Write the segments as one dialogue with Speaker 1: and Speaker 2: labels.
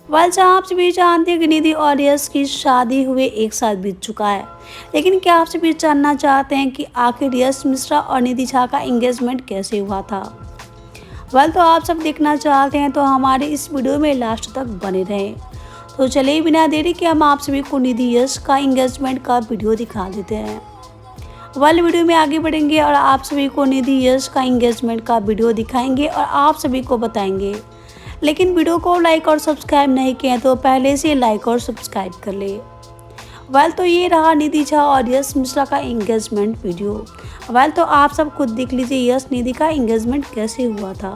Speaker 1: जहाँ आप सभी जानते हैं कि निधि और यश की शादी हुए एक साल बीत चुका है, लेकिन क्या आप सभी जानना चाहते हैं कि आखिर यश मिश्रा और निधि झा का एंगेजमेंट कैसे हुआ था। तो आप सब देखना चाहते हैं तो हमारे इस वीडियो में लास्ट तक बने रहें। तो चलिए बिना देरी के हम आप सभी को निधि यश का एंगेजमेंट का वीडियो दिखा देते हैं। वीडियो में आगे बढ़ेंगे और आप सभी को निधि यश का एंगेजमेंट का वीडियो दिखाएंगे और आप सभी को बताएंगे। लेकिन वीडियो को लाइक और सब्सक्राइब नहीं किए हैं तो पहले से लाइक और सब्सक्राइब कर ले। तो ये रहा निधि झा और यश मिश्रा का एंगेजमेंट वीडियो। तो आप सब खुद देख लीजिए यश निधि का एंगेजमेंट कैसे हुआ था।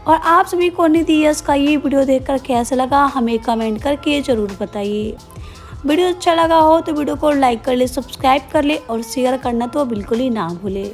Speaker 1: और आप सभी को निधि यश का ये वीडियो देखकर कैसा लगा हमें कमेंट करके ज़रूर बताइए। वीडियो अच्छा लगा हो तो वीडियो को लाइक कर ले, सब्सक्राइब कर ले और शेयर करना तो बिल्कुल ही ना भूले।